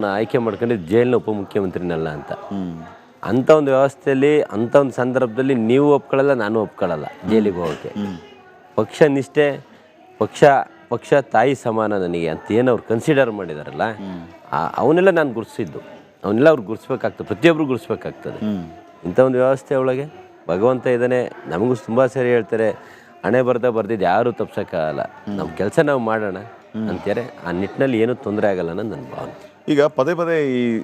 ಆಯ್ಕೆ ಮಾಡ್ಕೊಂಡಿದ್ದು ಜೈಲಿನ ಉಪಮುಖ್ಯಮಂತ್ರಿನಲ್ಲ ಅಂತ. ಅಂಥ ಒಂದು ವ್ಯವಸ್ಥೆಯಲ್ಲಿ ಅಂಥ ಒಂದು ಸಂದರ್ಭದಲ್ಲಿ ನೀವು ಒಪ್ಕೊಳ್ಳಲ್ಲ, ನಾನು ಒಪ್ಕೊಳ್ಳಲ್ಲ ಜೈಲಿಗೆ ಹೋಗೋಕ್ಕೆ. ಪಕ್ಷ ನಿಷ್ಠೆ, ಪಕ್ಷ ತಾಯಿ ಸಮಾನ ನನಗೆ ಅಂತ ಏನು ಅವ್ರು ಕನ್ಸಿಡರ್ ಮಾಡಿದಾರಲ್ಲ, ಅವನ್ನೆಲ್ಲ ನಾನು ಗುರುತಿಸಿದ್ದು, ಅವನ್ನೆಲ್ಲ ಅವ್ರು ಗುರುತಿಸ್ಬೇಕಾಗ್ತದೆ, ಪ್ರತಿಯೊಬ್ಬರು ಗುರುತಿಸ್ಬೇಕಾಗ್ತದೆ. ಇಂಥ ಒಂದು ವ್ಯವಸ್ಥೆ ಒಳಗೆ ಭಗವಂತ ಇದ್ದಾನೆ. ನಮಗೂ ತುಂಬ ಸರಿ ಹೇಳ್ತಾರೆ, ಹಣೆ ಬರ್ದಿದ್ದು ಯಾರೂ ತಪ್ಸೋಕ್ಕಾಗಲ್ಲ, ನಮ್ಮ ಕೆಲಸ ನಾವು ಮಾಡೋಣ ಅಂತಾರೆ. ಆ ನಿಟ್ಟಿನಲ್ಲಿ ಏನೂ ತೊಂದರೆ ಆಗಲ್ಲ ಅನ್ನೋದು ನನ್ನ ಭಾವನೆ. ಈಗ ಪದೇ ಪದೇ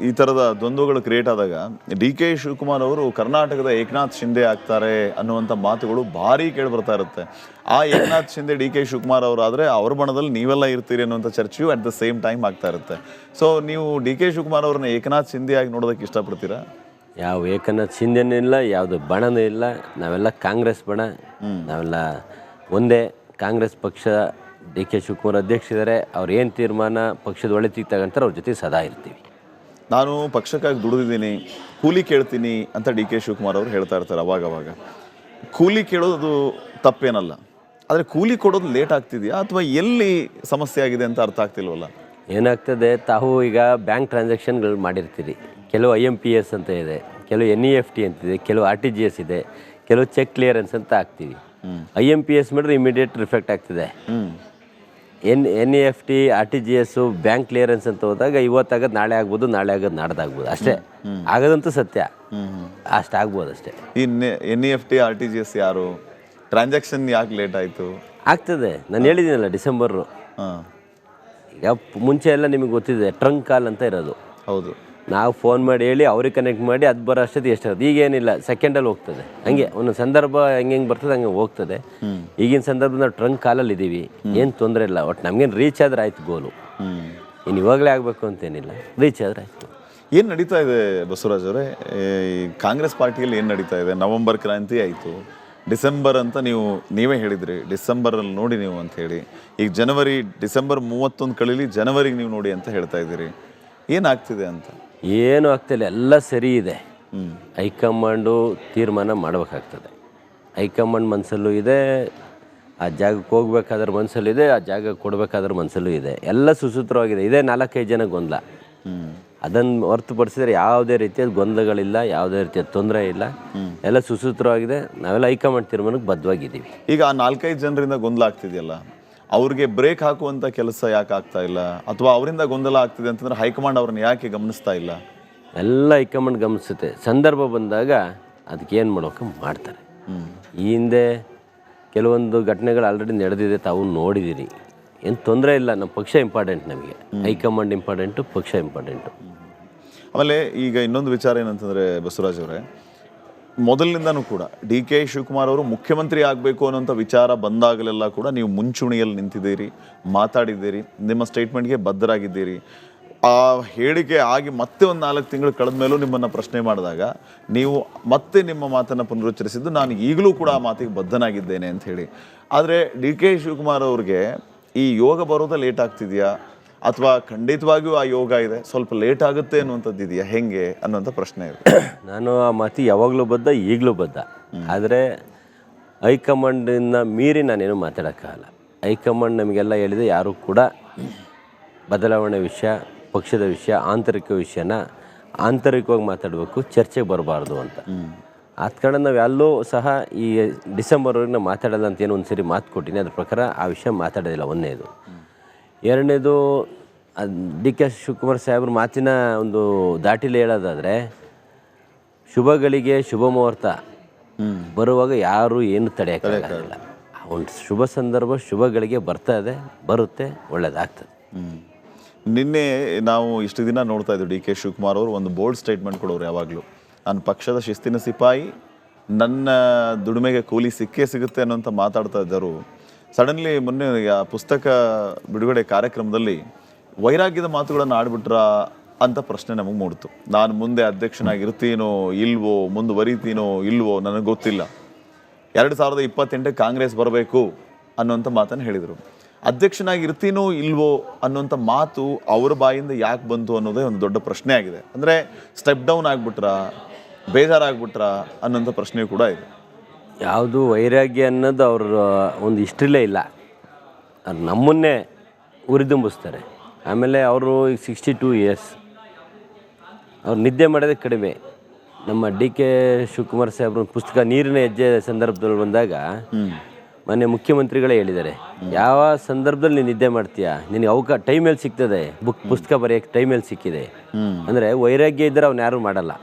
ಈ ಥರದ ದ್ವಂದ್ವಗಳು ಕ್ರಿಯೇಟ್ ಆದಾಗ DK ಶಿವಕುಮಾರ್ ಅವರು ಕರ್ನಾಟಕದ ಏಕನಾಥ್ ಶಿಂದೆ ಆಗ್ತಾರೆ ಅನ್ನುವಂಥ ಮಾತುಗಳು ಭಾರಿ ಕೇಳಿಬರ್ತಾ ಇರುತ್ತೆ. ಆ ಏಕನಾಥ್ ಶಿಂದೆ DK ಶಿವಕುಮಾರ್ ಅವರಾದರೆ ಅವ್ರ ಬಣದಲ್ಲಿ ನೀವೆಲ್ಲ ಇರ್ತೀರಿ ಅನ್ನುವಂಥ ಚರ್ಚೆಯು ಅಟ್ ದ ಸೇಮ್ ಟೈಮ್ ಆಗ್ತಾ ಇರುತ್ತೆ. ಸೊ ನೀವು DK ಶಿವಕುಮಾರ್ ಅವ್ರನ್ನ ಏಕನಾಥ್ ಶಿಂದೆ ಆಗಿ ನೋಡೋದಕ್ಕೆ ಇಷ್ಟಪಡ್ತೀರಾ? ಯಾವ ಏಕನಾಥ್ ಶಿಂದೆನೂ ಇಲ್ಲ, ಯಾವುದು ಬಣನೂ ಇಲ್ಲ. ನಾವೆಲ್ಲ ಕಾಂಗ್ರೆಸ್ ಬಣ, ನಾವೆಲ್ಲ ಒಂದೇ. ಕಾಂಗ್ರೆಸ್ ಪಕ್ಷ, DK ಶಿವಕುಮಾರ್ ಅಧ್ಯಕ್ಷರಿದ್ದಾರೆ. ಅವ್ರು ಏನು ತೀರ್ಮಾನ ಪಕ್ಷದ ಒಳಿತಿಗೆ ತಗೊಂತಾರೆ, ಅವ್ರ ಜೊತೆ ಸದಾ ಇರ್ತೀವಿ. ನಾನು ಪಕ್ಷಕ್ಕಾಗಿ ದುಡಿದಿದ್ದೀನಿ, ಕೂಲಿ ಕೇಳ್ತೀನಿ ಅಂತ DK ಶಿವಕುಮಾರ್ ಅವರು ಹೇಳ್ತಾ ಇರ್ತಾರೆ ಅವಾಗವಾಗ. ಕೂಲಿ ಕೇಳೋದು ತಪ್ಪೇನಲ್ಲ, ಆದರೆ ಕೂಲಿ ಕೊಡೋದು ಲೇಟ್ ಆಗ್ತಿದೆಯಾ ಅಥವಾ ಎಲ್ಲಿ ಸಮಸ್ಯೆ ಆಗಿದೆ ಅಂತ ಅರ್ಥ ಆಗ್ತಿಲ್ವಲ್ಲ? ಏನಾಗ್ತದೆ, ತಾವು ಈಗ ಬ್ಯಾಂಕ್ ಟ್ರಾನ್ಸಾಕ್ಷನ್ಗಳು ಮಾಡಿರ್ತೀರಿ. ಕೆಲವು IMPS ಅಂತ ಇದೆ, ಕೆಲವು NEFT ಅಂತಿದೆ, ಕೆಲವು RTGS ಇದೆ, ಕೆಲವು ಚೆಕ್ ಕ್ಲಿಯರೆನ್ಸ್ ಅಂತ ಹಾಕ್ತೀವಿ. IMPS ಮಾಡಿದ್ರೆ ಇಮಿಡಿಯೇಟ್ ರಿಫ್ಲೆಕ್ಟ್ ಆಗ್ತದೆ. NEFT, RTGS, ಬ್ಯಾಂಕ್ ಕ್ಲಿಯರೆನ್ಸ್ ಅಂತ ಹೋದಾಗ ಇವತ್ತಾಗೋದು ನಾಳೆ ಆಗ್ಬೋದು, ನಾಳೆ ಆಗೋದು ನಾಡ್ದಾಗ್ಬೋದು ಅಷ್ಟೇ. ಆಗೋದಂತೂ ಸತ್ಯ, ಅಷ್ಟು ಆಗ್ಬೋದು ಅಷ್ಟೇ. ಈ NEFT, RTGS ಯಾರು ಟ್ರಾನ್ಸಾಕ್ಷನ್ ಯಾಕೆ ಲೇಟ್ ಆಯಿತು? ಆಗ್ತದೆ, ನಾನು ಹೇಳಿದ್ದೀನಲ್ಲ ಡಿಸೆಂಬರು. ಈಗ ಮುಂಚೆ ಎಲ್ಲ ನಿಮಗೆ ಗೊತ್ತಿದೆ, ಟ್ರಂಕ್ ಕಾಲ್ ಅಂತ ಇರೋದು. ಹೌದು, ನಾವು ಫೋನ್ ಮಾಡಿ ಹೇಳಿ ಅವ್ರಿಗೆ ಕನೆಕ್ಟ್ ಮಾಡಿ ಅದು ಬರೋ ಅಷ್ಟೊತ್ತಿಗೆ ಎಷ್ಟಾಗುತ್ತೆ. ಈಗೇನಿಲ್ಲ, ಸೆಕೆಂಡಲ್ಲಿ ಹೋಗ್ತದೆ. ಹಂಗೆ ಒಂದೊಂದು ಸಂದರ್ಭ ಹೆಂಗೆ ಬರ್ತದೆ ಹಂಗೆ ಹೋಗ್ತದೆ. ಈಗಿನ ಸಂದರ್ಭ ನಾವು ಟ್ರಂಕ್ ಕಾಲಲ್ಲಿ ಇದ್ದೀವಿ, ಏನು ತೊಂದರೆ ಇಲ್ಲ. ಒಟ್ಟು ನಮಗೇನು ರೀಚ್ ಆದರೆ ಆಯ್ತು ಗೋಲು. ಇನ್ನು ಇವಾಗಲೇ ಆಗಬೇಕು ಅಂತೇನಿಲ್ಲ, ರೀಚ್ ಆದರೆ ಆಯಿತು. ಏನು ನಡೀತಾ ಇದೆ ಬಸವರಾಜ್ ಅವರೇ? ಈ ಕಾಂಗ್ರೆಸ್ ಪಾರ್ಟಿಯಲ್ಲಿ ಏನು ನಡೀತಾ ಇದೆ? ನವಂಬರ್ ಕ್ರಾಂತಿ ಆಯಿತು, ಡಿಸೆಂಬರ್ ಅಂತ ನೀವೇ ಹೇಳಿದ್ರಿ, ಡಿಸೆಂಬರಲ್ಲಿ ನೋಡಿ ನೀವು ಅಂತ ಹೇಳಿ. ಈಗ ಡಿಸೆಂಬರ್ 31 ಕಳೀಲಿ, ಜನವರಿಗೆ ನೀವು ನೋಡಿ ಅಂತ ಹೇಳ್ತಾ ಇದ್ದೀರಿ. ಏನಾಗ್ತಿದೆ ಅಂತ? ಏನು ಆಗ್ತಿಲ್ಲ, ಎಲ್ಲ ಸರಿ ಇದೆ. ಹೈಕಮಾಂಡು ತೀರ್ಮಾನ ಮಾಡಬೇಕಾಗ್ತದೆ. ಹೈಕಮಾಂಡ್ ಮನಸ್ಸಲ್ಲೂ ಇದೆ, ಆ ಜಾಗಕ್ಕೆ ಹೋಗ್ಬೇಕಾದ್ರೆ ಮನಸ್ಸಲ್ಲಿದೆ, ಆ ಜಾಗಕ್ಕೆ ಕೊಡಬೇಕಾದ್ರೆ ಮನಸ್ಸಲ್ಲೂ ಇದೆ. ಎಲ್ಲ ಸುಸೂತ್ರವಾಗಿದೆ. ಇದೇ 4-5 ಜನ ಗೊಂದಲ. ಅದನ್ನು ಹೊರತುಪಡಿಸಿದ್ರೆ ಯಾವುದೇ ರೀತಿಯ ಗೊಂದಲಗಳಿಲ್ಲ, ಯಾವುದೇ ರೀತಿಯ ತೊಂದರೆ ಇಲ್ಲ. ಎಲ್ಲ ಸುಸೂತ್ರವಾಗಿದೆ. ನಾವೆಲ್ಲ ಹೈಕಮಾಂಡ್ ತೀರ್ಮಾನಕ್ಕೆ ಬದ್ಧವಾಗಿದ್ದೀವಿ. ಈಗ ಆ 4-5 ಜನರಿಂದ ಗೊಂದಲ ಆಗ್ತಿದೆಯಲ್ಲ, ಅವ್ರಿಗೆ ಬ್ರೇಕ್ ಹಾಕುವಂಥ ಕೆಲಸ ಯಾಕೆ ಆಗ್ತಾ ಇಲ್ಲ? ಅಥವಾ ಅವರಿಂದ ಗೊಂದಲ ಆಗ್ತಿದೆ ಅಂತಂದ್ರೆ ಹೈಕಮಾಂಡ್ ಅವ್ರನ್ನ ಯಾಕೆ ಗಮನಿಸ್ತಾ ಇಲ್ಲ? ಎಲ್ಲ ಹೈಕಮಾಂಡ್ ಗಮನಿಸುತ್ತೆ. ಸಂದರ್ಭ ಬಂದಾಗ ಅದಕ್ಕೆ ಏನು ಮಾಡೋಕೆ ಮಾಡ್ತಾರೆ. ಈ ಹಿಂದೆ ಕೆಲವೊಂದು ಘಟನೆಗಳು ಆಲ್ರೆಡಿ ನಡೆದಿದೆ, ತಾವು ನೋಡಿದ್ದೀರಿ. ಏನು ತೊಂದರೆ ಇಲ್ಲ. ನಮ್ಮ ಪಕ್ಷ ಇಂಪಾರ್ಟೆಂಟ್, ನಮಗೆ ಹೈಕಮಾಂಡ್ ಇಂಪಾರ್ಟೆಂಟು, ಪಕ್ಷ ಇಂಪಾರ್ಟೆಂಟು. ಆಮೇಲೆ ಈಗ ಇನ್ನೊಂದು ವಿಚಾರ ಏನಂತಂದರೆ ಬಸವರಾಜ್ ಅವರೇ, ಮೊದಲಿನಿಂದನೂ ಕೂಡ DK ಶಿವಕುಮಾರ್ ಅವರು ಮುಖ್ಯಮಂತ್ರಿ ಆಗಬೇಕು ಅನ್ನೋಂಥ ವಿಚಾರ ಬಂದಾಗಲೆಲ್ಲ ಕೂಡ ನೀವು ಮುಂಚೂಣಿಯಲ್ಲಿ ನಿಂತಿದ್ದೀರಿ, ಮಾತಾಡಿದ್ದೀರಿ, ನಿಮ್ಮ ಸ್ಟೇಟ್ಮೆಂಟ್ಗೆ ಬದ್ಧರಾಗಿದ್ದೀರಿ. ಆ ಹೇಳಿಕೆ ಆಗಿ ಮತ್ತೆ ಒಂದು 4 ತಿಂಗಳು ಕಳೆದ ಮೇಲೂ ನಿಮ್ಮನ್ನು ಪ್ರಶ್ನೆ ಮಾಡಿದಾಗ ನೀವು ಮತ್ತೆ ನಿಮ್ಮ ಮಾತನ್ನು ಪುನರುಚ್ಚರಿಸಿದ್ದು, ನಾನು ಈಗಲೂ ಕೂಡ ಆ ಮಾತಿಗೆ ಬದ್ಧನಾಗಿದ್ದೇನೆ ಅಂತ ಹೇಳಿ. ಆದರೆ DK ಶಿವಕುಮಾರ್ ಅವ್ರಿಗೆ ಈ ಯೋಗ ಬರೋದೇ ಲೇಟ್ ಆಗ್ತಿದೆಯಾ ಅಥವಾ ಖಂಡಿತವಾಗಿಯೂ ಆ ಯೋಗ ಇದೆ, ಸ್ವಲ್ಪ ಲೇಟ್ ಆಗುತ್ತೆ ಅನ್ನುವಂಥದ್ದು ಇದೆಯಾ, ಹೆಂಗೆ ಅನ್ನುವಂಥ ಪ್ರಶ್ನೆ ಇದೆ. ನಾನು ಆ ಮಾತಿಗೆ ಯಾವಾಗಲೂ ಬದ್ಧ, ಈಗಲೂ ಬದ್ಧ. ಆದರೆ ಹೈಕಮಾಂಡನ್ನು ಮೀರಿ ನಾನೇನು ಮಾತಾಡೋಕ್ಕಾಗಲ್ಲ. ಹೈಕಮಾಂಡ್ ನಮಗೆಲ್ಲ ಹೇಳಿದೆ, ಯಾರೂ ಕೂಡ ಬದಲಾವಣೆ ವಿಷಯ, ಪಕ್ಷದ ವಿಷಯ, ಆಂತರಿಕ ವಿಷಯನ ಆಂತರಿಕವಾಗಿ ಮಾತಾಡಬೇಕು, ಚರ್ಚೆಗೆ ಬರಬಾರ್ದು ಅಂತ. ಆದ ಕಾರಣ ನಾವು ಎಲ್ಲೂ ಸಹ ಈ ಡಿಸೆಂಬರ್ವರೆಗೆ ನಾವು ಮಾತಾಡಲ್ಲ ಅಂತ ಏನು ಒಂದು ಸರಿ ಮಾತು ಕೊಟ್ಟಿನಿ. ಅದ್ರ ಪ್ರಕಾರ ಆ ವಿಷಯ ಮಾತಾಡೋದಿಲ್ಲ. ಒಂದನೇದು. ಎರಡನೇದು, DK ಶಿವಕುಮಾರ್ ಸಾಹೇಬ್ರ ಮಾತಿನ ಒಂದು ದಾಟಿಲಿ ಹೇಳೋದಾದರೆ, ಶುಭಗಳಿಗೆ ಶುಭ ಮುಹೂರ್ತ ಬರುವಾಗ ಯಾರೂ ಏನು ತಡೆಯೋಕ್ಕಾಗಲ್ಲ. ಒಂದು ಶುಭ ಸಂದರ್ಭ ಶುಭಗಳಿಗೆ ಬರುತ್ತೆ, ಒಳ್ಳೆಯದಾಗ್ತದೆ. ನಿನ್ನೆ ನಾವು ಇಷ್ಟು ದಿನ ನೋಡ್ತಾ ಇದ್ದೀವಿ, DK ಶಿವಕುಮಾರ್ ಅವರು ಒಂದು ಬೋಲ್ಡ್ ಸ್ಟೇಟ್ಮೆಂಟ್ ಕೊಡೋರು ಯಾವಾಗಲೂ. ನಾನು ಪಕ್ಷದ ಶಿಸ್ತಿನ ಸಿಪಾಯಿ, ನನ್ನ ದುಡಿಮೆಗೆ ಕೂಲಿ ಸಿಕ್ಕೇ ಸಿಗುತ್ತೆ ಅನ್ನೋಂಥ ಮಾತಾಡ್ತಾ ಇದ್ದರು. ಸಡನ್ಲಿ ಮೊನ್ನೆ ಪುಸ್ತಕ ಬಿಡುಗಡೆ ಕಾರ್ಯಕ್ರಮದಲ್ಲಿ ವೈರಾಗ್ಯದ ಮಾತುಗಳನ್ನು ಆಡ್ಬಿಟ್ರಾ ಅಂತ ಪ್ರಶ್ನೆ ನಮಗೆ ಮೂಡಿತು. ನಾನು ಮುಂದೆ ಅಧ್ಯಕ್ಷನಾಗಿರ್ತೀನೋ ಇಲ್ವೋ, ಮುಂದುವರಿತೀನೋ ಇಲ್ವೋ ನನಗೆ ಗೊತ್ತಿಲ್ಲ. 2028 ಕಾಂಗ್ರೆಸ್ ಬರಬೇಕು ಅನ್ನೋಂಥ ಮಾತನ್ನು ಹೇಳಿದರು. ಅಧ್ಯಕ್ಷನಾಗಿರ್ತೀನೋ ಇಲ್ವೋ ಅನ್ನೋಂಥ ಮಾತು ಅವರ ಬಾಯಿಂದ ಯಾಕೆ ಬಂತು ಅನ್ನೋದೇ ಒಂದು ದೊಡ್ಡ ಪ್ರಶ್ನೆ ಆಗಿದೆ. ಅಂದರೆ ಸ್ಟೆಪ್ ಡೌನ್ ಆಗಿಬಿಟ್ರಾ, ಬೇಜಾರಾಗ್ಬಿಟ್ರಾ ಅನ್ನೋಂಥ ಪ್ರಶ್ನೆ ಕೂಡ ಇದೆ. ಯಾವುದು ವೈರಾಗ್ಯ ಅನ್ನೋದು ಅವ್ರ ಒಂದು ಹಿಸ್ಟ್ರಿಲೇ ಇಲ್ಲ. ಅದು ನಮ್ಮನ್ನೇ ಉರಿದುಂಬಿಸ್ತಾರೆ. ಆಮೇಲೆ ಅವರು ಈಗ 62 ಇಯರ್ಸ್ ಅವ್ರು ನಿದ್ದೆ ಮಾಡೋದೇ ಕಡಿಮೆ. ನಮ್ಮ ಡಿ ಕೆ ಶಿವಕುಮಾರ್ ಸಾಹೇಬ್ರ ಪುಸ್ತಕ ನೀರಿನ ಹೆಜ್ಜೆ ಸಂದರ್ಭದಲ್ಲಿ ಬಂದಾಗ ಮೊನ್ನೆ ಮುಖ್ಯಮಂತ್ರಿಗಳೇ ಹೇಳಿದ್ದಾರೆ, ಯಾವ ಸಂದರ್ಭದಲ್ಲಿ ನೀನು ನಿದ್ದೆ ಮಾಡ್ತೀಯಾ, ನಿನಗೆ ಟೈಮಲ್ಲಿ ಸಿಗ್ತದೆ, ಪುಸ್ತಕ ಬರೆಯೋಕ್ಕೆ ಟೈಮಲ್ಲಿ ಸಿಕ್ಕಿದೆ. ಅಂದರೆ ವೈರಾಗ್ಯ ಇದ್ದರೆ ಅವ್ನು ಯಾರೂ ಮಾಡಲ್ಲ.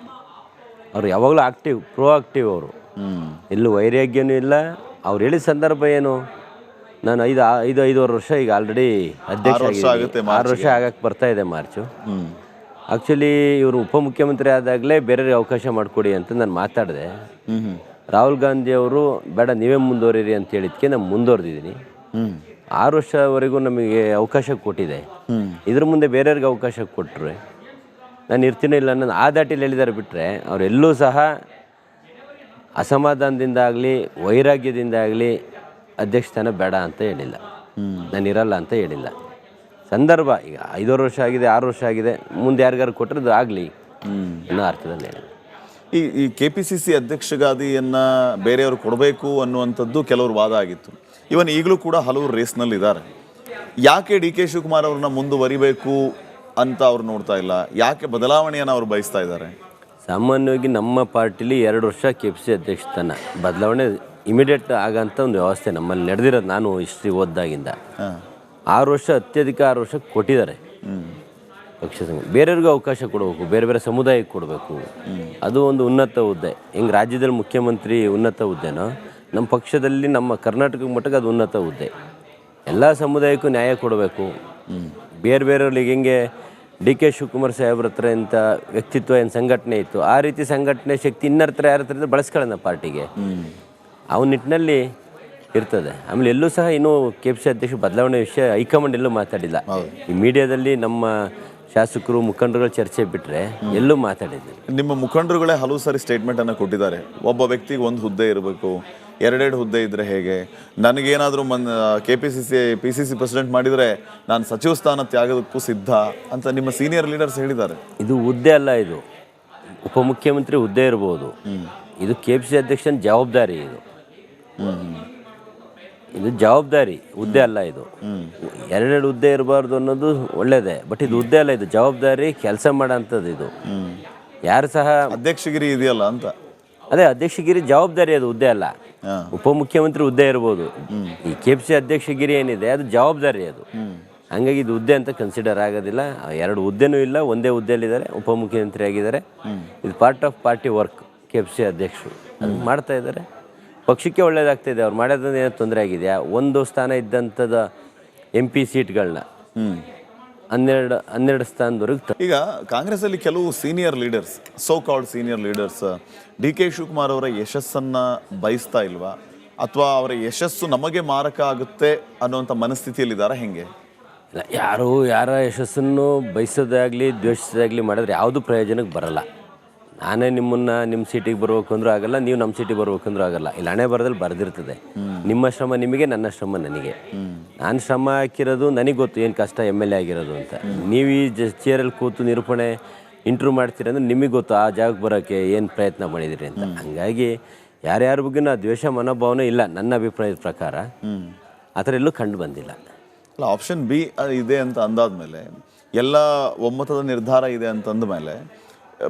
ಅವ್ರು ಯಾವಾಗಲೂ ಪ್ರೋ ಆಕ್ಟಿವ್ ಅವರು. ಎಲ್ಲೂ ವೈರಾಗ್ಯನೂ ಇಲ್ಲ. ಅವ್ರು ಹೇಳಿದ ಸಂದರ್ಭ ಏನು, ನಾನು ಐದೂವರೆ ವರ್ಷ ಈಗ ಆಲ್ರೆಡಿ ಅಧ್ಯಕ್ಷ ಆಗಿದ್ದೀನಿ. 6 ವರ್ಷ ಆಗಕ್ಕೆ ಬರ್ತಾ ಇದೆ ಮಾರ್ಚು. ಆ್ಯಕ್ಚುಲಿ ಇವರು ಉಪಮುಖ್ಯಮಂತ್ರಿ ಆದಾಗಲೇ ಬೇರೆಯವ್ರಿಗೆ ಅವಕಾಶ ಮಾಡಿಕೊಡಿ ಅಂತ ನಾನು ಮಾತಾಡಿದೆ. ರಾಹುಲ್ ಗಾಂಧಿ ಅವರು ಬೇಡ ನೀವೇ ಮುಂದುವರಿರಿ ಅಂತ ಹೇಳಿದ್ಕೆ ನಾನು ಮುಂದುವರೆದಿದ್ದೀನಿ. 6 ವರ್ಷವರೆಗೂ ನಮಗೆ ಅವಕಾಶ ಕೊಟ್ಟಿದೆ. ಇದ್ರ ಮುಂದೆ ಬೇರೆಯವ್ರಿಗೆ ಅವಕಾಶ ಕೊಟ್ಟರೆ ನಾನು ಇರ್ತೀನಿ ಇಲ್ಲ ನಾನು ಆ ದಾಟಿಲಿ ಹೇಳಿದ್ದಾರೆ ಬಿಟ್ಟರೆ ಅವರೆಲ್ಲೂ ಸಹ ಅಸಮಾಧಾನದಿಂದ ಆಗಲಿ ವೈರಾಗ್ಯದಿಂದ ಆಗಲಿ ಅಧ್ಯಕ್ಷ ಸ್ಥಾನ ಬೇಡ ಅಂತ ಹೇಳಿಲ್ಲ, ನಾನು ಇರಲ್ಲ ಅಂತ ಹೇಳಿಲ್ಲ. ಸಂದರ್ಭ ಈಗ 5 ವರ್ಷ ಆಗಿದೆ, 6 ವರ್ಷ ಆಗಿದೆ, ಮುಂದೆ ಯಾರಿಗಾರು ಕೊಟ್ಟರೆ ಆಗಲಿ ಅನ್ನೋ ಅರ್ಥದಲ್ಲಿ ಹೇಳಿ. ಈ KPCC ಅಧ್ಯಕ್ಷ ಗಾದಿಯನ್ನು ಬೇರೆಯವರು ಕೊಡಬೇಕು ಅನ್ನುವಂಥದ್ದು ಕೆಲವರು ವಾದ ಆಗಿತ್ತು. ಇವನ್ ಈಗಲೂ ಕೂಡ ಹಲವರು ರೇಸ್ನಲ್ಲಿ ಇದ್ದಾರೆ. ಯಾಕೆ ಡಿ ಕೆ ಶಿವಕುಮಾರ್ ಅವ್ರನ್ನ ಮುಂದುವರಿಬೇಕು ಅಂತ ಅವ್ರು ನೋಡ್ತಾ ಇಲ್ಲ? ಯಾಕೆ ಬದಲಾವಣೆಯನ್ನು ಅವ್ರು ಬಯಸ್ತಾ ಇದ್ದಾರೆ? ಸಾಮಾನ್ಯವಾಗಿ ನಮ್ಮ ಪಾರ್ಟಿಲಿ 2 ವರ್ಷ KPCC ಅಧ್ಯಕ್ಷ ಸ್ಥಾನ ಬದಲಾವಣೆ ಇಮಿಡಿಯೇಟ್ ಆಗೋಂಥ ಒಂದು ವ್ಯವಸ್ಥೆ ನಮ್ಮಲ್ಲಿ ನಡೆದಿರೋದು. ನಾನು ಹಿಸ್ಟ್ರಿ ಓದ್ದಾಗಿಂದ 6 ವರ್ಷ ಅತ್ಯಧಿಕ 6 ವರ್ಷ ಕೊಟ್ಟಿದ್ದಾರೆ ಪಕ್ಷ ಸಂಘ. ಬೇರೆಯವ್ರಿಗೂ ಅವಕಾಶ ಕೊಡಬೇಕು, ಬೇರೆ ಬೇರೆ ಸಮುದಾಯಕ್ಕೆ ಕೊಡಬೇಕು. ಅದು ಒಂದು ಉನ್ನತ ಹುದ್ದೆ. ಹೆಂಗೆ ರಾಜ್ಯದಲ್ಲಿ ಮುಖ್ಯಮಂತ್ರಿ ಉನ್ನತ ಹುದ್ದೆನೋ, ನಮ್ಮ ಪಕ್ಷದಲ್ಲಿ ನಮ್ಮ ಕರ್ನಾಟಕ ಮಟ್ಟಕ್ಕೆ ಅದು ಉನ್ನತ ಹುದ್ದೆ. ಎಲ್ಲ ಸಮುದಾಯಕ್ಕೂ ನ್ಯಾಯ ಕೊಡಬೇಕು. ಬೇರೆ ಬೇರೆಯವ್ರಿಗೆ ಹೆಂಗೆ ಡಿ ಕೆ ಶಿವಕುಮಾರ್ ಸಾಹೇಬ್ರ ಹತ್ರ ಇಂಥ ವ್ಯಕ್ತಿತ್ವ ಏನು ಸಂಘಟನೆ ಇತ್ತು, ಆ ರೀತಿ ಸಂಘಟನೆ ಶಕ್ತಿ ಇನ್ನರ ಹತ್ರ ಯಾರ ಹತ್ರ ಬಳಸ್ಕೊಳ್ಳೋಣ ಪಾರ್ಟಿಗೆ, ಅವನ ನಿಟ್ಟಿನಲ್ಲಿ ಇರ್ತದೆ. ಆಮೇಲೆ ಎಲ್ಲೂ ಸಹ ಇನ್ನೂ KPCC ಅಧ್ಯಕ್ಷ ಬದಲಾವಣೆ ವಿಷಯ ಹೈಕಮಾಂಡ್ ಎಲ್ಲೂ ಮಾತಾಡಿಲ್ಲ. ಈ ಮೀಡಿಯಾದಲ್ಲಿ ನಮ್ಮ ಶಾಸಕರು ಮುಖಂಡರುಗಳು ಚರ್ಚೆ ಬಿಟ್ಟರೆ ಎಲ್ಲೂ ಮಾತಾಡಿದ್ರು. ನಿಮ್ಮ ಮುಖಂಡರುಗಳೇ ಹಲವು ಸಾರಿ ಸ್ಟೇಟ್ಮೆಂಟನ್ನು ಕೊಟ್ಟಿದ್ದಾರೆ. ಒಬ್ಬ ವ್ಯಕ್ತಿಗೆ 1 ಹುದ್ದೆ ಇರಬೇಕು, 2 ಹುದ್ದೆ ಇದ್ದರೆ ಹೇಗೆ, ನನಗೇನಾದರೂ PCC ಪ್ರೆಸಿಡೆಂಟ್ ಮಾಡಿದರೆ ನಾನು ಸಚಿವ ಸ್ಥಾನ ತ್ಯಾಗದಕ್ಕೂ ಸಿದ್ಧ ಅಂತ ನಿಮ್ಮ ಸೀನಿಯರ್ ಲೀಡರ್ಸ್ ಹೇಳಿದ್ದಾರೆ. ಇದು ಹುದ್ದೆ ಅಲ್ಲ, ಇದು ಉಪಮುಖ್ಯಮಂತ್ರಿ ಹುದ್ದೆ ಇರ್ಬೋದು. ಇದು KPCC ಅಧ್ಯಕ್ಷನ ಜವಾಬ್ದಾರಿ. ಇದು ಜವಾಬ್ದಾರಿ, ಹುದ್ದೆ ಅಲ್ಲ. ಇದು 2 ಹುದ್ದೆ ಇರಬಾರ್ದು ಅನ್ನೋದು ಒಳ್ಳೇದೇ, ಬಟ್ ಇದು ಹುದ್ದೆ ಅಲ್ಲ, ಇದು ಜವಾಬ್ದಾರಿ, ಕೆಲಸ ಮಾಡೋಂಥದ್ದು. ಇದು ಯಾರು ಸಹ ಅಧ್ಯಕ್ಷಗಿರಿ ಇದೆಯಲ್ಲ ಅಂತ. ಅದೇ ಅಧ್ಯಕ್ಷಗಿರಿ ಜವಾಬ್ದಾರಿ, ಅದು ಹುದ್ದೆ ಅಲ್ಲ. ಉಪಮುಖ್ಯಮಂತ್ರಿ ಹುದ್ದೆ ಇರ್ಬೋದು, ಈ KPCC ಅಧ್ಯಕ್ಷಗಿರಿ ಏನಿದೆ ಅದು ಜವಾಬ್ದಾರಿ. ಅದು ಹಂಗಾಗಿ ಇದು ಹುದ್ದೆ ಅಂತ ಕನ್ಸಿಡರ್ ಆಗೋದಿಲ್ಲ. 2 ಹುದ್ದೆನೂ ಇಲ್ಲ, ಒಂದೇ ಹುದ್ದೆಯಲ್ಲಿದ್ದಾರೆ, ಉಪಮುಖ್ಯಮಂತ್ರಿ ಆಗಿದ್ದಾರೆ. ಇದು part of party work. KPCC ಅಧ್ಯಕ್ಷರು ಅದು ಮಾಡ್ತಾ ಇದ್ದಾರೆ, ಪಕ್ಷಕ್ಕೆ ಒಳ್ಳೇದಾಗ್ತಾಯಿದೆ. ಅವ್ರು ಮಾಡೋದ್ರಿಂದ ಏನೋ ತೊಂದರೆ ಆಗಿದೆಯಾ? 1 ಸ್ಥಾನ ಇದ್ದಂಥದ್ದು MP ಸೀಟ್ಗಳನ್ನ 12 ಸ್ಥಾನದವರೆಗೆ. ಈಗ ಕಾಂಗ್ರೆಸ್ಸಲ್ಲಿ ಕೆಲವು senior leaders, so called senior leaders D K Shivakumar ಅವರ ಯಶಸ್ಸನ್ನು ಬಯಸ್ತಾ ಇಲ್ವಾ, ಅಥವಾ ಅವರ ಯಶಸ್ಸು ನಮಗೆ ಮಾರಕ ಆಗುತ್ತೆ ಅನ್ನೋಂಥ ಮನಸ್ಥಿತಿಯಲ್ಲಿದ್ದಾರೆ? ಹೆಂಗೆ? ಇಲ್ಲ, ಯಾರ ಯಶಸ್ಸನ್ನು ಬಯಸೋದಾಗಲಿ ದ್ವೇಷಿಸೋದಾಗಲಿ ಮಾಡಿದ್ರೆ ಯಾವುದೂ ಪ್ರಯೋಜನಕ್ಕೆ ಬರಲ್ಲ. ನಾನೇ ನಿಮ್ಮ ಸೀಟಿಗೆ ಬರ್ಬೇಕು ಅಂದ್ರೂ ಆಗಲ್ಲ, ನೀವು ನಮ್ಮ ಸೀಟಿಗೆ ಬರ್ಬೇಕು ಅಂದ್ರೂ ಆಗಲ್ಲ. ಇಲ್ಲ, ಹಣೆ ಬರದಲ್ಲಿ ಬರೆದಿರ್ತದೆ, ನಿಮ್ಮ ಶ್ರಮ ನಿಮಗೆ, ನನ್ನ ಶ್ರಮ ನನಗೆ. ನಾನು ಶ್ರಮ ಹಾಕಿರೋದು ನನಗೆ ಗೊತ್ತು, ಏನು ಕಷ್ಟ MLA ಆಗಿರೋದು ಅಂತ. ನೀವು ಈ ಚೇರಲ್ಲಿ ಕೂತು ನಿರೂಪಣೆ ಇಂಟ್ರ್ಯೂ ಮಾಡ್ತೀರಂದ್ರೆ ನಿಮಗೆ ಗೊತ್ತು ಆ ಜಾಗಕ್ಕೆ ಬರೋಕ್ಕೆ ಏನು ಪ್ರಯತ್ನ ಮಾಡಿದಿರಿ ಅಂತ. ಹಂಗಾಗಿ ಯಾರ್ಯಾರ ಬಗ್ಗೆ ಆ ದ್ವೇಷ ಮನೋಭಾವನೆ ಇಲ್ಲ, ನನ್ನ ಅಭಿಪ್ರಾಯದ ಪ್ರಕಾರ ಆ ಥರ ಎಲ್ಲೂ ಕಂಡು ಬಂದಿಲ್ಲ. ಅಲ್ಲ, ಆಪ್ಷನ್ B ಇದೆ ಅಂತ ಅಂದಾದ್ಮೇಲೆ, ಎಲ್ಲ ಒಮ್ಮತದ ನಿರ್ಧಾರ ಇದೆ ಅಂತಂದ ಮೇಲೆ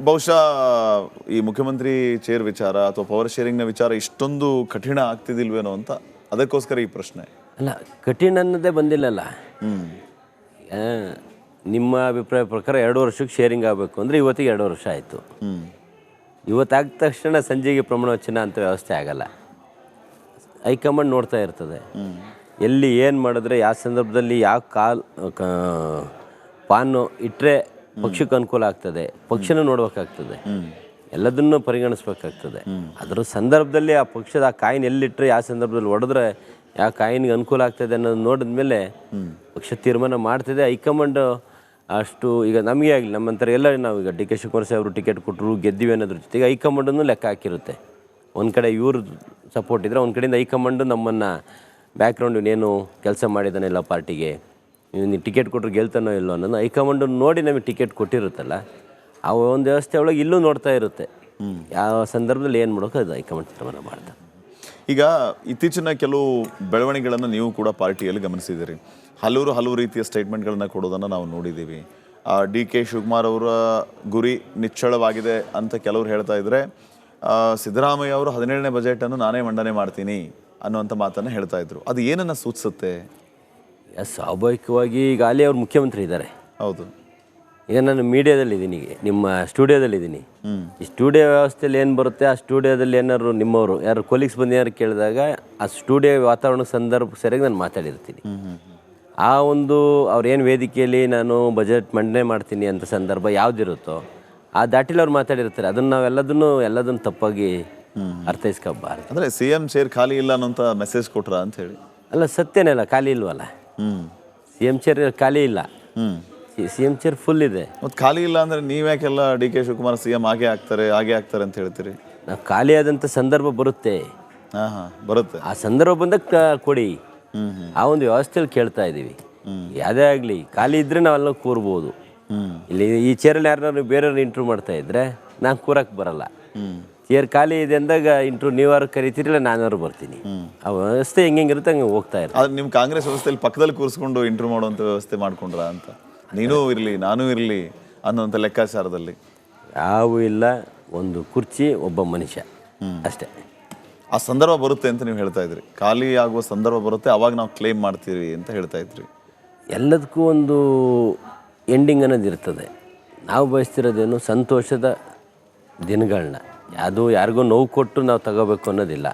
ಬಹುಶಃ ಈ ಮುಖ್ಯಮಂತ್ರಿ ಚೇರ್ ವಿಚಾರ ಅಥವಾ ಪವರ್ ಶೇರಿಂಗ್ನ ವಿಚಾರ ಇಷ್ಟೊಂದು ಕಠಿಣ ಆಗ್ತಿದಿಲ್ವೇನೋ ಅಂತ, ಅದಕ್ಕೋಸ್ಕರ ಈ ಪ್ರಶ್ನೆ. ಅಲ್ಲ, ಕಠಿಣ ಅನ್ನೋದೇ ಬಂದಿಲ್ಲಲ್ಲ. ನಿಮ್ಮ ಅಭಿಪ್ರಾಯ ಪ್ರಕಾರ 2 ವರ್ಷಕ್ಕೆ ಶೇರಿಂಗ್ ಆಗಬೇಕು ಅಂದರೆ ಇವತ್ತಿಗೆ 2 ವರ್ಷ ಆಯಿತು. ಇವತ್ತಾದ ತಕ್ಷಣ ಸಂಜೆಗೆ ಪ್ರಮಾಣ ವಚನ ಅಂತ ವ್ಯವಸ್ಥೆ ಆಗಲ್ಲ. ಹೈಕಮಾಂಡ್ ನೋಡ್ತಾ ಇರ್ತದೆ, ಎಲ್ಲಿ ಏನು ಮಾಡಿದ್ರೆ ಯಾವ ಸಂದರ್ಭದಲ್ಲಿ ಯಾವ ಪಾನು ಇಟ್ಟರೆ ಪಕ್ಷಕ್ಕೆ ಅನುಕೂಲ ಆಗ್ತದೆ, ಪಕ್ಷನ ನೋಡ್ಬೇಕಾಗ್ತದೆ, ಎಲ್ಲದನ್ನು ಪರಿಗಣಿಸ್ಬೇಕಾಗ್ತದೆ. ಅದರ ಸಂದರ್ಭದಲ್ಲಿ ಆ ಪಕ್ಷದ ಆ ಕಾಯಿನ್ ಎಲ್ಲಿಟ್ಟರೆ ಯಾವ ಸಂದರ್ಭದಲ್ಲಿ ಹೊಡೆದ್ರೆ ಯಾವ ಕಾಯಿನ್ಗೆ ಅನುಕೂಲ ಆಗ್ತದೆ ಅನ್ನೋದು ನೋಡಿದ್ಮೇಲೆ ಪಕ್ಷ ತೀರ್ಮಾನ ಮಾಡ್ತಿದೆ. ಹೈಕಮಾಂಡ್ ಅಷ್ಟು ಈಗ ನಮಗೆ ಆಗಲಿ, ನಮ್ಮಂತರ ಎಲ್ಲ ನಾವು ಈಗ ಡಿ ಕೆ ಶಿವಕುಮಾರ್ ಸಾಹೇಬರು ಟಿಕೆಟ್ ಕೊಟ್ಟರು ಗೆದ್ದಿವಿ ಅನ್ನೋದ್ರ ಜೊತೆಗೆ ಹೈಕಮಾಂಡನ್ನು ಲೆಕ್ಕ ಹಾಕಿರುತ್ತೆ. ಒಂದು ಕಡೆ ಇವ್ರ ಸಪೋರ್ಟ್ ಇದ್ದರೆ ಒಂದು ಕಡೆಯಿಂದ ಹೈಕಮಾಂಡು ನಮ್ಮನ್ನು ಬ್ಯಾಕ್ಗ್ರೌಂಡ್ ಇವನೇನು ಕೆಲಸ ಮಾಡಿದ್ದಾನೆಲ್ಲ ಪಾರ್ಟಿಗೆ, ನೀವು ಟಿಕೆಟ್ ಕೊಟ್ಟರು ಗೆಲ್ತಾನೋ ಇಲ್ಲೋ ಅನ್ನೋದು ಹೈಕಮಾಂಡು ನೋಡಿ ನಮಗೆ ಟಿಕೆಟ್ ಕೊಟ್ಟಿರುತ್ತಲ್ಲ, ಆ ಒಂದು ವ್ಯವಸ್ಥೆ ಒಳಗೆ ಇಲ್ಲೂ ನೋಡ್ತಾ ಇರುತ್ತೆ. ಯಾವ ಸಂದರ್ಭದಲ್ಲಿ ಏನು ಮಾಡೋಕೆ ಅದು ಹೈಕಮಾಂಡ್ ತೀರ್ಮಾನ ಮಾಡ್ತಾರೆ. ಈಗ ಇತ್ತೀಚಿನ ಕೆಲವು ಬೆಳವಣಿಗೆಗಳನ್ನು ನೀವು ಕೂಡ ಪಾರ್ಟಿಯಲ್ಲಿ ಗಮನಿಸಿದ್ದೀರಿ. ಹಲವು ರೀತಿಯ ಸ್ಟೇಟ್ಮೆಂಟ್ಗಳನ್ನು ಕೊಡೋದನ್ನು ನಾವು ನೋಡಿದ್ದೀವಿ. ಡಿ ಕೆ ಶಿವಕುಮಾರ್ ಅವರ ಗುರಿ ನಿಚ್ಚಳವಾಗಿದೆ ಅಂತ ಕೆಲವರು ಹೇಳ್ತಾ ಇದ್ರೆ, ಸಿದ್ದರಾಮಯ್ಯ ಅವರು 17ನೇ ಬಜೆಟನ್ನು ನಾನೇ ಮಂಡನೆ ಮಾಡ್ತೀನಿ ಅನ್ನುವಂಥ ಮಾತನ್ನು ಹೇಳ್ತಾ ಇದ್ರು. ಅದು ಏನನ್ನು ಸೂಚಿಸುತ್ತೆ? ಸ್ವಾಭಾವಿಕವಾಗಿ ಈಗ ಅಲ್ಲಿ ಅವ್ರು ಮುಖ್ಯಮಂತ್ರಿ ಇದ್ದಾರೆ. ಹೌದು. ಈಗ ನಾನು ಮೀಡಿಯಾದಲ್ಲಿದ್ದೀನಿ, ನಿಮ್ಮ ಸ್ಟುಡಿಯೋದಲ್ಲಿದ್ದೀನಿ. ಈ ಸ್ಟುಡಿಯೋ ವ್ಯವಸ್ಥೆಯಲ್ಲಿ ಏನು ಬರುತ್ತೆ, ಆ ಸ್ಟುಡಿಯೋದಲ್ಲಿ ಏನಾದ್ರು ನಿಮ್ಮವರು ಯಾರು ಕೊಲೀಗ್ಸ್ ಬಂದು ಯಾರು ಕೇಳಿದಾಗ ಆ ಸ್ಟುಡಿಯೋ ವಾತಾವರಣ ಸಂದರ್ಭ ಸರಿಯಾಗಿ ನಾನು ಮಾತಾಡಿರ್ತೀನಿ. ಆ ಒಂದು ಅವ್ರೇನು ವೇದಿಕೆಯಲ್ಲಿ ನಾನು ಬಜೆಟ್ ಮಂಡನೆ ಮಾಡ್ತೀನಿ ಅಂತ ಸಂದರ್ಭ ಯಾವುದಿರುತ್ತೋ ಆ ದಾಟಿಲಿ ಅವ್ರು ಮಾತಾಡಿರ್ತಾರೆ. ಅದನ್ನು ಎಲ್ಲದನ್ನು ತಪ್ಪಾಗಿ ಅರ್ಥೈಸ್ಕೋಬಾರ್ದು. ಅಂದರೆ CM ಚೇರ್ ಖಾಲಿ ಇಲ್ಲ ಅನ್ನೋಂಥ ಮೆಸೇಜ್ ಕೊಟ್ರ ಅಂತ ಹೇಳಿ? ಅಲ್ಲ, ಸತ್ಯನೇ ಅಲ್ಲ, ಖಾಲಿ ಇಲ್ವಲ್ಲ. CM ಚೇರ್ ಖಾಲಿ ಇಲ್ಲ, CM ಚೇರ್ ಫುಲ್ ಇದೆ. ಮತ್ತು ಖಾಲಿ ಇಲ್ಲ ಅಂದರೆ ನೀವ್ಯಾಕೆಲ್ಲ ಡಿ ಕೆ ಶಿವಕುಮಾರ್ CM ಹಾಗೆ ಆಗ್ತಾರೆ ಅಂತ ಹೇಳ್ತೀರಿ? ನಾವು ಖಾಲಿ ಆದಂಥ ಸಂದರ್ಭ ಬರುತ್ತೆ. ಬರುತ್ತೆ. ಆ ಸಂದರ್ಭ ಬಂದಾಗ ಕೊಡಿ. ಆ ಒಂದು ವ್ಯವಸ್ಥೆಯಲ್ಲಿ ಕೇಳ್ತಾ ಇದ್ದೀವಿ. ಯಾವುದೇ ಆಗಲಿ ಖಾಲಿ ಇದ್ದರೆ ನಾವೆಲ್ಲ ಕೂರ್ಬೋದು. ಇಲ್ಲಿ ಈ ಚೇರಲ್ಲಿ ಯಾರನ್ನಾರು ಬೇರೆಯವ್ರು ಇಂಟ್ರ್ಯೂ ಮಾಡ್ತಾ ಇದ್ರೆ ನಾನು ಕೂರಕ್ಕೆ ಬರಲ್ಲ. ಚೇರ್ ಖಾಲಿ ಇದೆ ಅಂದಾಗ ಇಂಟ್ರ್ಯೂ ನೀವಾರು ಕರಿತೀರಿಲ್ಲ, ನಾನಾರು ಬರ್ತೀನಿ. ಆ ವ್ಯವಸ್ಥೆ ಹೆಂಗಿರುತ್ತೆ ಹಂಗೆ ಹೋಗ್ತಾ ಇರುತ್ತೆ. ಅದು ನಿಮ್ಮ ಕಾಂಗ್ರೆಸ್ ವ್ಯವಸ್ಥೆಯಲ್ಲಿ ಪಕ್ಕದಲ್ಲಿ ಕೂರಿಸ್ಕೊಂಡು ಇಂಟ್ರ್ಯೂ ಮಾಡುವಂಥ ವ್ಯವಸ್ಥೆ ಮಾಡ್ಕೊಂಡ್ರಾ ಅಂತ? ನೀನೂ ಇರಲಿ ನಾನೂ ಇರಲಿ ಅನ್ನೋಂಥ ಲೆಕ್ಕಾಚಾರದಲ್ಲಿ ಯಾವೂ ಇಲ್ಲ. ಒಂದು ಕುರ್ಚಿ, ಒಬ್ಬ ಮನುಷ್ಯ ಅಷ್ಟೇ. ಆ ಸಂದರ್ಭ ಬರುತ್ತೆ ಅಂತ ನೀವು ಹೇಳ್ತಾ ಇದ್ರಿ. ಖಾಲಿ ಆಗುವ ಸಂದರ್ಭ ಬರುತ್ತೆ, ಅವಾಗ ನಾವು ಕ್ಲೇಮ್ ಮಾಡ್ತೀವಿ ಅಂತ ಹೇಳ್ತಾ ಇದ್ರಿ. ಎಲ್ಲದಕ್ಕೂ ಒಂದು ಎಂಡಿಂಗ್ ಅನ್ನೋದು ಇರ್ತದೆ. ನಾವು ಬಯಸ್ತಿರೋದೇನು ಸಂತೋಷದ ದಿನಗಳನ್ನ, ಅದು ಯಾರಿಗೂ ನೋವು ಕೊಟ್ಟು ನಾವು ತಗೋಬೇಕು ಅನ್ನೋದಿಲ್ಲ.